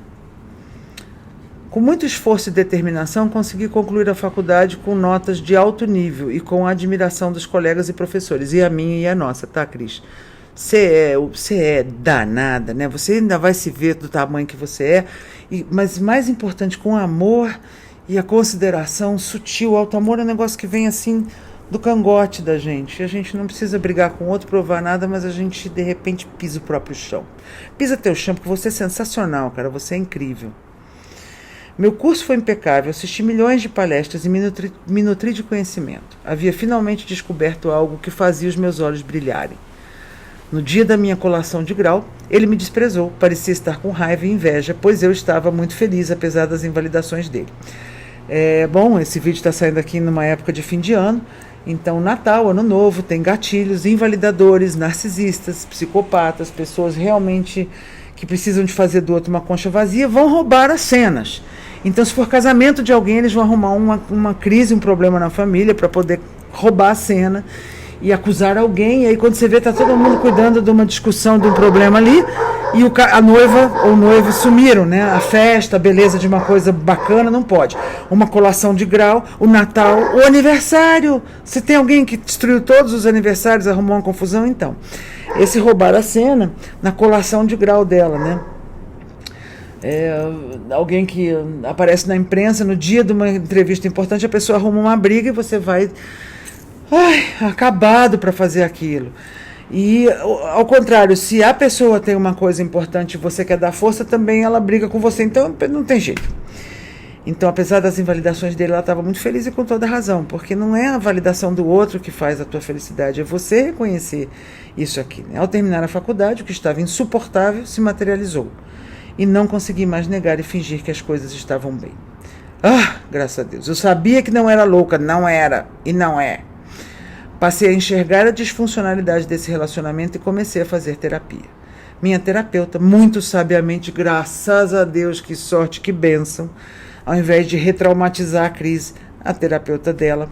Com muito esforço e determinação, consegui concluir a faculdade com notas de alto nível e com a admiração dos colegas e professores, e a minha e a nossa, tá, Cris? Você é danada, né? Você ainda vai se ver do tamanho que você é, mas mais importante, com amor e a consideração sutil. O alto amor é um negócio que vem assim do cangote da gente. A gente não precisa brigar com o outro, provar nada, mas a gente, de repente, pisa o próprio chão. Pisa teu chão, porque você é sensacional, cara, você é incrível. Meu curso foi impecável, assisti milhões de palestras e me nutri de conhecimento. Havia finalmente descoberto algo que fazia os meus olhos brilharem. No dia da minha colação de grau, ele me desprezou, parecia estar com raiva e inveja, pois eu estava muito feliz, apesar das invalidações dele. Bom, esse vídeo está saindo aqui numa época de fim de ano, então Natal, Ano Novo, tem gatilhos, invalidadores, narcisistas, psicopatas, pessoas realmente que precisam de fazer do outro uma concha vazia, vão roubar as cenas. Então, se for casamento de alguém, eles vão arrumar uma crise, um problema na família para poder roubar a cena e acusar alguém. E aí, quando você vê, está todo mundo cuidando de uma discussão, de um problema ali, e a noiva ou o noivo sumiram, né? A festa, a beleza de uma coisa bacana, não pode. Uma colação de grau, o Natal, o aniversário. Se tem alguém que destruiu todos os aniversários, arrumou uma confusão, então. Esse roubar a cena na colação de grau dela, né? Alguém que aparece na imprensa no dia de uma entrevista importante, a pessoa arruma uma briga e você vai acabado para fazer aquilo. E ao contrário, se a pessoa tem uma coisa importante e você quer dar força, também ela briga com você, então não tem jeito. Então, apesar das invalidações dele, ela estava muito feliz e com toda razão, porque não é a validação do outro que faz a tua felicidade, é você reconhecer isso aqui, né? Ao terminar a faculdade, o que estava insuportável se materializou. E não consegui mais negar e fingir que as coisas estavam bem. Graças a Deus. Eu sabia que não era louca, não era e não é. Passei a enxergar a disfuncionalidade desse relacionamento e comecei a fazer terapia. Minha terapeuta, muito sabiamente, graças a Deus, que sorte, que bênção, ao invés de retraumatizar a crise, a terapeuta dela,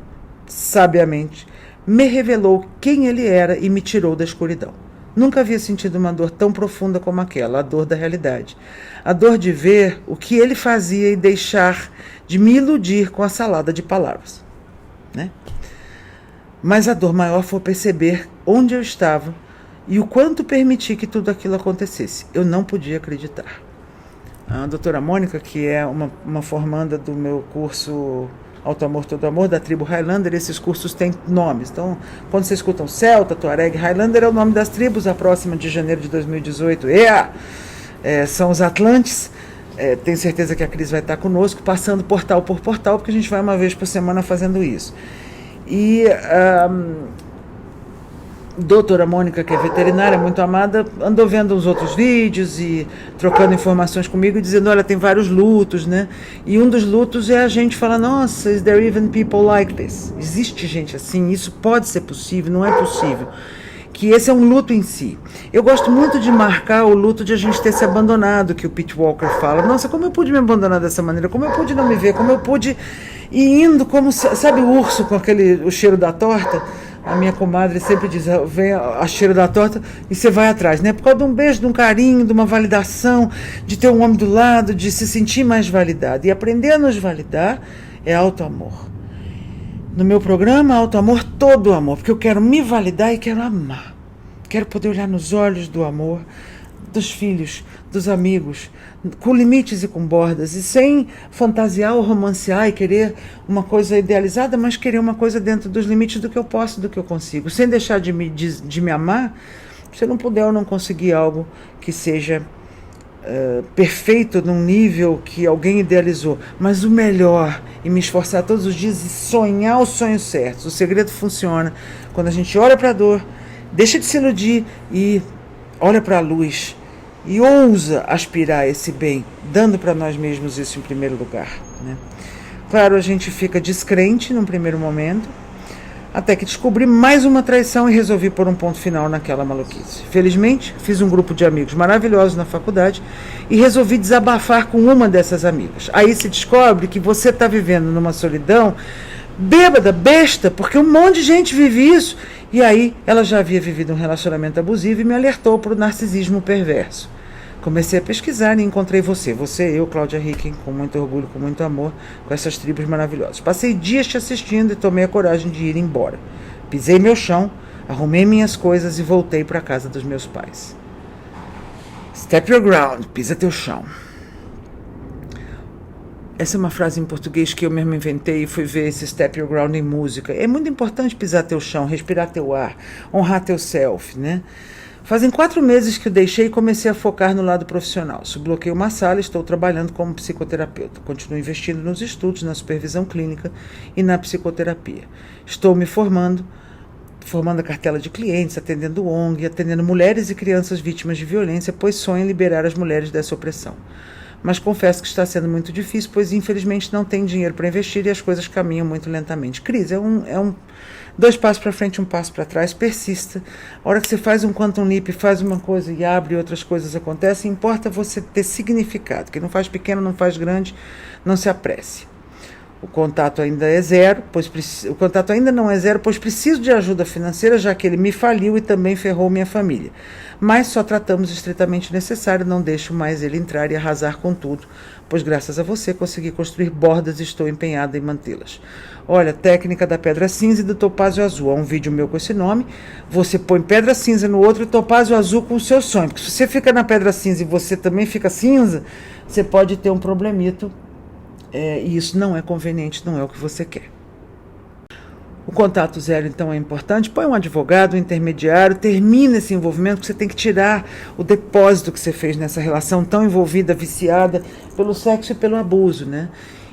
sabiamente, me revelou quem ele era e me tirou da escuridão. Nunca havia sentido uma dor tão profunda como aquela, a dor da realidade. A dor de ver o que ele fazia e deixar de me iludir com a salada de palavras, né? Mas a dor maior foi perceber onde eu estava e o quanto permiti que tudo aquilo acontecesse. Eu não podia acreditar. A doutora Mônica, que é uma formanda do meu curso Alto Amor, Todo Amor, da tribo Highlander, esses cursos têm nomes. Então, quando vocês escutam Celta, Tuareg, Highlander é o nome das tribos, a próxima de janeiro de 2018. São os Atlantes. Tenho certeza que a Cris vai estar conosco, passando portal por portal, porque a gente vai uma vez por semana fazendo isso. E doutora Mônica, que é veterinária, muito amada, andou vendo os outros vídeos e trocando informações comigo e dizendo, olha, tem vários lutos, né? E um dos lutos é a gente falar, nossa, is there even people like this? Existe gente assim? Isso pode ser possível? Não é possível. Que esse é um luto em si. Eu gosto muito de marcar o luto de a gente ter se abandonado, que o Pete Walker fala. Nossa, como eu pude me abandonar dessa maneira? Como eu pude não me ver? Como eu pude ir indo como, sabe, o urso com o cheiro da torta? A minha comadre sempre diz, vem a cheiro da torta e você vai atrás, né? Por causa de um beijo, de um carinho, de uma validação, de ter um homem do lado, de se sentir mais validado. E aprender a nos validar é alto amor. No meu programa, Alto Amor, Todo Amor, porque eu quero me validar e quero amar. Quero poder olhar nos olhos do amor, dos filhos, dos amigos, com limites e com bordas, e sem fantasiar ou romancear e querer uma coisa idealizada, mas querer uma coisa dentro dos limites do que eu posso, do que eu consigo, sem deixar de me amar, se eu não puder ou não conseguir algo que seja perfeito num nível que alguém idealizou, mas o melhor, e me esforçar todos os dias e sonhar os sonhos certos. O segredo funciona quando a gente olha para a dor, deixa de se iludir e olha para a luz e ousa aspirar esse bem, dando para nós mesmos isso em primeiro lugar, né? Claro, a gente fica descrente num primeiro momento, até que descobri mais uma traição e resolvi pôr um ponto final naquela maluquice. Felizmente, fiz um grupo de amigos maravilhosos na faculdade e resolvi desabafar com uma dessas amigas. Aí se descobre que você está vivendo numa solidão bêbada, besta, porque um monte de gente vive isso. E aí ela já havia vivido um relacionamento abusivo e me alertou para o narcisismo perverso. Comecei a pesquisar e encontrei você, eu, Cláudia Hicken, com muito orgulho, com muito amor, com essas tribos maravilhosas. Passei dias te assistindo e tomei a coragem de ir embora. Pisei meu chão, arrumei minhas coisas e voltei para a casa dos meus pais. Step your ground, pisa teu chão. Essa é uma frase em português que eu mesmo inventei e fui ver esse step your ground em música. É muito importante pisar teu chão, respirar teu ar, honrar teu self, né? Fazem 4 meses que eu deixei e comecei a focar no lado profissional. Subloquei uma sala e estou trabalhando como psicoterapeuta. Continuo investindo nos estudos, na supervisão clínica e na psicoterapia. Estou me formando a cartela de clientes, atendendo ONG, atendendo mulheres e crianças vítimas de violência, pois sonho em liberar as mulheres dessa opressão. Mas confesso que está sendo muito difícil, pois infelizmente não tenho dinheiro para investir e as coisas caminham muito lentamente. Cris, é um 2 passos para frente, 1 passo para trás, persista. A hora que você faz um quantum leap, faz uma coisa e abre e outras coisas acontecem, importa você ter significado. Quem não faz pequeno, não faz grande, não se apresse. O contato ainda não é zero, pois preciso de ajuda financeira, já que ele me faliu e também ferrou minha família. Mas só tratamos o estritamente necessário, não deixo mais ele entrar e arrasar com tudo, pois graças a você consegui construir bordas e estou empenhada em mantê-las. Olha, técnica da pedra cinza e do topázio azul. Há um vídeo meu com esse nome. Você põe pedra cinza no outro e topázio azul com o seu sonho. Porque se você fica na pedra cinza e você também fica cinza, você pode ter um problemito. E isso não é conveniente, não é o que você quer. O contato zero, então, é importante. Põe um advogado, um intermediário, termina esse envolvimento, porque você tem que tirar o depósito que você fez nessa relação tão envolvida, viciada pelo sexo e pelo abuso, né?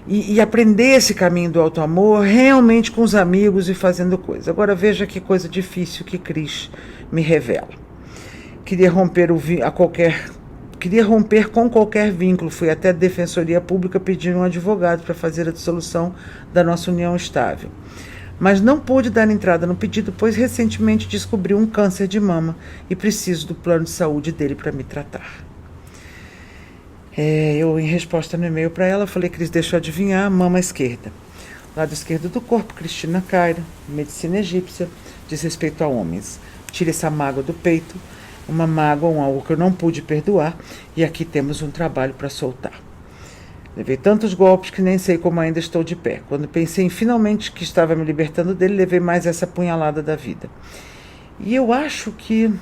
E aprender esse caminho do auto-amor realmente com os amigos e fazendo coisas. Agora veja que coisa difícil que Cris me revela. Queria romper com qualquer vínculo. Fui até a Defensoria Pública pedir um advogado para fazer a dissolução da nossa união estável. Mas não pude dar entrada no pedido, pois recentemente descobri um câncer de mama e preciso do plano de saúde dele para me tratar. Eu, em resposta no e-mail para ela, falei: Cris, deixa eu adivinhar, mama esquerda. Lado esquerdo do corpo, Cristina Caira, medicina egípcia, diz respeito a homens. Tire essa mágoa do peito, uma mágoa, algo que eu não pude perdoar, e aqui temos um trabalho para soltar. Levei tantos golpes que nem sei como ainda estou de pé. Quando pensei em finalmente que estava me libertando dele, levei mais essa punhalada da vida. E eu acho que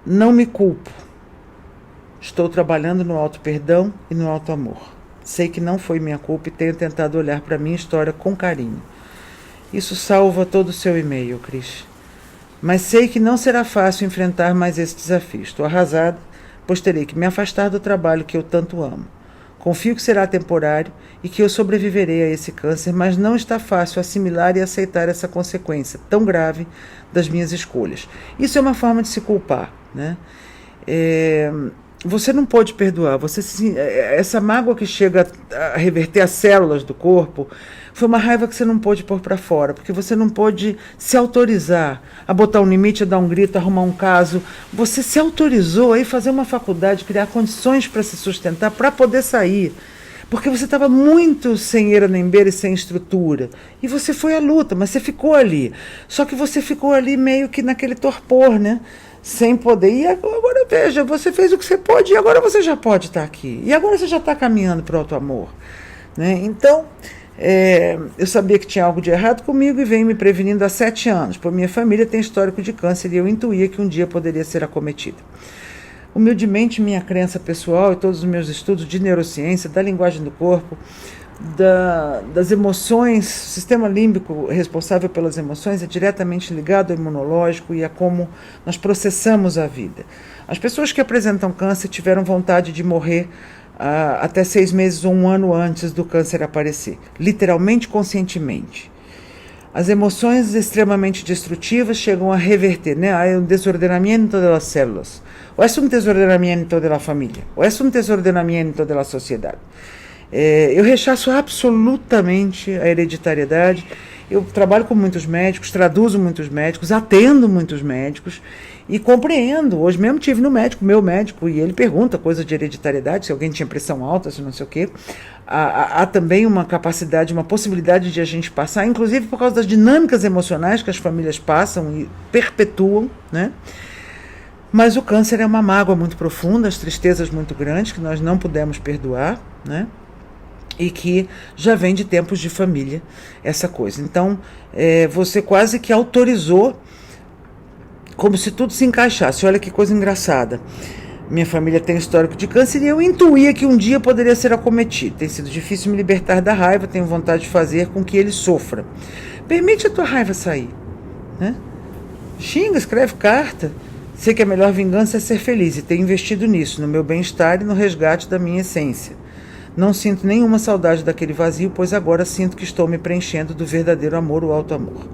não me culpo. Estou trabalhando no auto-perdão e no auto-amor. Sei que não foi minha culpa e tenho tentado olhar para a minha história com carinho. Isso salva todo o seu e-mail, Cris. Mas sei que não será fácil enfrentar mais esse desafio. Estou arrasada, pois terei que me afastar do trabalho que eu tanto amo. Confio que será temporário e que eu sobreviverei a esse câncer, mas não está fácil assimilar e aceitar essa consequência tão grave das minhas escolhas. Isso é uma forma de se culpar, né? Você não pode perdoar. Essa mágoa que chega a reverter as células do corpo foi uma raiva que você não pôde pôr para fora, porque você não pôde se autorizar a botar um limite, a dar um grito, a arrumar um caso. Você se autorizou a ir fazer uma faculdade, criar condições para se sustentar, para poder sair. Porque você estava muito sem eira nem beira e sem estrutura. E você foi à luta, mas você ficou ali. Só que você ficou ali meio que naquele torpor, né? Sem poder. E agora veja, você fez o que você pode e agora você já pode estar aqui. E agora você já está caminhando para o auto-amor, né? Então, Eu sabia que tinha algo de errado comigo e venho me prevenindo há 7 anos, pois minha família tem histórico de câncer e eu intuía que um dia poderia ser acometida. Humildemente, minha crença pessoal e todos os meus estudos de neurociência, da linguagem do corpo, das emoções, o sistema límbico responsável pelas emoções é diretamente ligado ao imunológico e a como nós processamos a vida. As pessoas que apresentam câncer tiveram vontade de morrer até 6 meses ou 1 ano antes do câncer aparecer, literalmente, conscientemente. As emoções extremamente destrutivas chegam a reverter, né? Há um desordenamento das células, ou é um desordenamento da família, ou é um desordenamento da sociedade. Eu rechaço absolutamente a hereditariedade. Eu trabalho com muitos médicos, traduzo muitos médicos, atendo muitos médicos e compreendo. Hoje mesmo tive no médico, meu médico, e ele pergunta coisas de hereditariedade, se alguém tinha pressão alta, se não sei o quê. Há também uma capacidade, uma possibilidade de a gente passar, inclusive por causa das dinâmicas emocionais que as famílias passam e perpetuam, né? Mas o câncer é uma mágoa muito profunda, as tristezas muito grandes que nós não pudemos perdoar, né? E que já vem de tempos de família, essa coisa. Então, você quase que autorizou, como se tudo se encaixasse. Olha que coisa engraçada. Minha família tem histórico de câncer e eu intuía que um dia poderia ser acometido. Tem sido difícil me libertar da raiva, tenho vontade de fazer com que ele sofra. Permite a tua raiva sair, né? Xinga, escreve carta. Sei que a melhor vingança é ser feliz e tenho investido nisso, no meu bem-estar e no resgate da minha essência. Não sinto nenhuma saudade daquele vazio, pois agora sinto que estou me preenchendo do verdadeiro amor, o alto amor.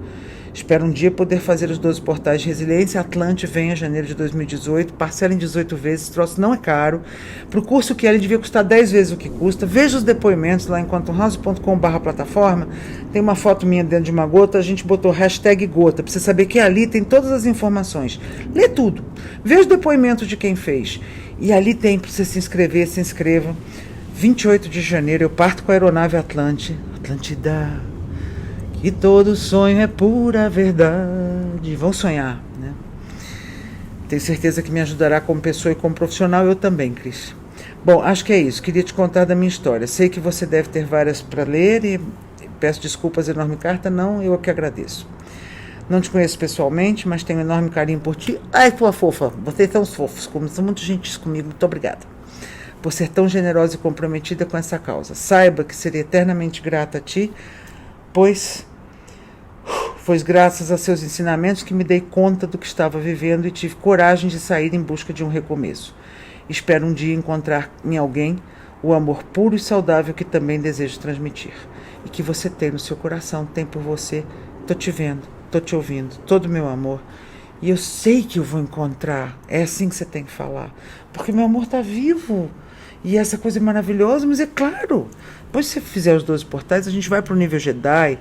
Espero um dia poder fazer os 12 portais de resiliência. Atlante vem em janeiro de 2018, parcela em 18 vezes, troço não é caro. Para o curso que ele devia custar 10 vezes o que custa. Veja os depoimentos lá em quantumhouse.com/plataforma. Tem uma foto minha dentro de uma gota, a gente botou #gota, para você saber que ali tem todas as informações. Lê tudo, vê os depoimentos de quem fez. E ali tem para você se inscrever, se inscreva. 28 de janeiro eu parto com a aeronave Atlântida, que todo sonho é pura verdade. Vão sonhar, né? Tenho certeza que me ajudará como pessoa e como profissional, eu também, Cris. Bom, acho que é isso, queria te contar da minha história. Sei que você deve ter várias para ler e peço desculpas, enorme carta, não, eu que agradeço. Não te conheço pessoalmente, mas tenho um enorme carinho por ti. Ai, tua fofa, vocês são fofos, são muito gentis comigo, muito obrigada por ser tão generosa e comprometida com essa causa. Saiba que serei eternamente grata a ti, pois foi graças a seus ensinamentos que me dei conta do que estava vivendo e tive coragem de sair em busca de um recomeço. Espero um dia encontrar em alguém o amor puro e saudável que também desejo transmitir. E que você tem no seu coração, tem por você. Estou te vendo, estou te ouvindo, todo o meu amor. E eu sei que eu vou encontrar. É assim que você tem que falar. Porque meu amor está vivo. E essa coisa é maravilhosa, mas é claro, depois que você fizer os 12 portais, a gente vai para o nível Jedi,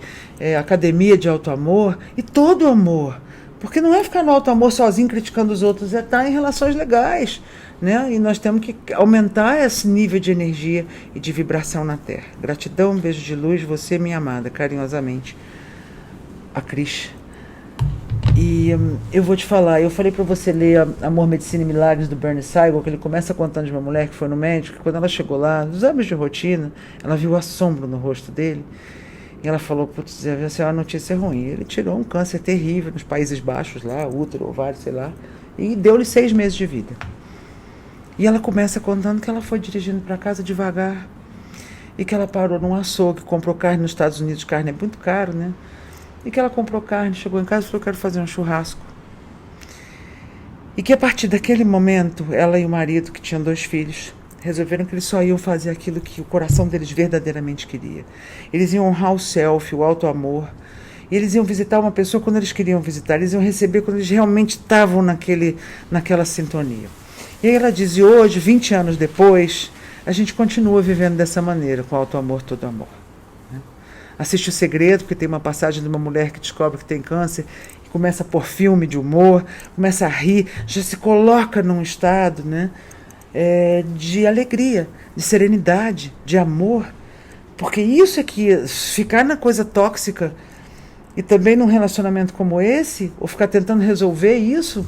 academia de alto amor, e todo amor. Porque não é ficar no alto amor sozinho criticando os outros, é estar em relações legais, né? E nós temos que aumentar esse nível de energia e de vibração na Terra. Gratidão, um beijo de luz, você, minha amada, carinhosamente, a Cris. E eu vou te falar, eu falei para você ler Amor, Medicina e Milagres, do Bernie Siegel, que ele começa contando de uma mulher que foi no médico, que quando ela chegou lá, nos exames de rotina, ela viu o assombro no rosto dele, e ela falou, putz, essa é uma notícia ruim. Ele tirou um câncer terrível nos Países Baixos lá, útero, ovário, sei lá, e deu-lhe 6 meses de vida. E ela começa contando que ela foi dirigindo para casa devagar, e que ela parou num açougue, comprou carne nos Estados Unidos, carne é muito caro, né? E que ela comprou carne, chegou em casa e falou, eu quero fazer um churrasco. E que a partir daquele momento, ela e o marido, que tinham 2 filhos, resolveram que eles só iam fazer aquilo que o coração deles verdadeiramente queria. Eles iam honrar o self, o alto amor. E eles iam visitar uma pessoa quando eles queriam visitar. Eles iam receber quando eles realmente estavam naquela sintonia. E aí ela diz, e hoje, 20 anos depois, a gente continua vivendo dessa maneira, com alto amor, todo amor. Assiste O Segredo, porque tem uma passagem de uma mulher que descobre que tem câncer e começa a pôr filme de humor, começa a rir, já se coloca num estado, né, de alegria, de serenidade, de amor. Porque isso é que ficar na coisa tóxica e também num relacionamento como esse, ou ficar tentando resolver isso,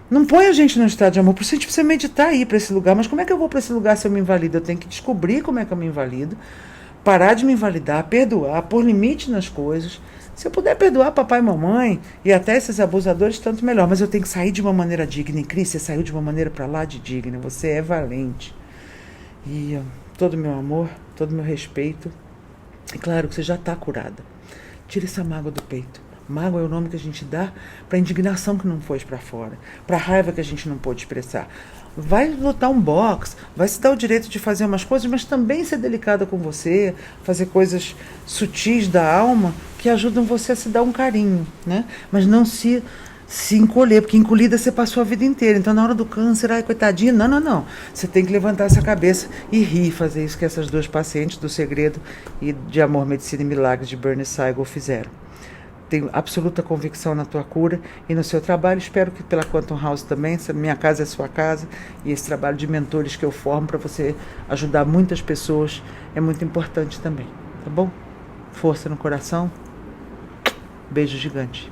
não põe a gente num estado de amor. Por isso a gente precisa meditar e ir para esse lugar. Mas como é que eu vou para esse lugar se eu me invalido? Eu tenho que descobrir como é que eu me invalido, parar de me invalidar, perdoar, pôr limite nas coisas. Se eu puder perdoar papai e mamãe e até esses abusadores, tanto melhor. Mas eu tenho que sair de uma maneira digna. E Cris, você saiu de uma maneira para lá de digna. Você é valente. E todo o meu amor, todo o meu respeito. E claro que você já está curada. Tira essa mágoa do peito. Mágoa é o nome que a gente dá para a indignação que não foi para fora, para a raiva que a gente não pôde expressar. Vai lutar um boxe, vai se dar o direito de fazer umas coisas, mas também ser delicada com você, fazer coisas sutis da alma que ajudam você a se dar um carinho, né? Mas não se encolher, porque encolhida você passou a vida inteira. Então, na hora do câncer, ai, coitadinha, não. Você tem que levantar essa cabeça e rir, fazer isso que essas duas pacientes do Segredo e de Amor, Medicina e Milagres de Bernie Siegel fizeram. Tenho absoluta convicção na tua cura e no seu trabalho. Espero que pela Quantum House também, minha casa é sua casa, e esse trabalho de mentores que eu formo para você ajudar muitas pessoas é muito importante também, tá bom? Força no coração, beijo gigante.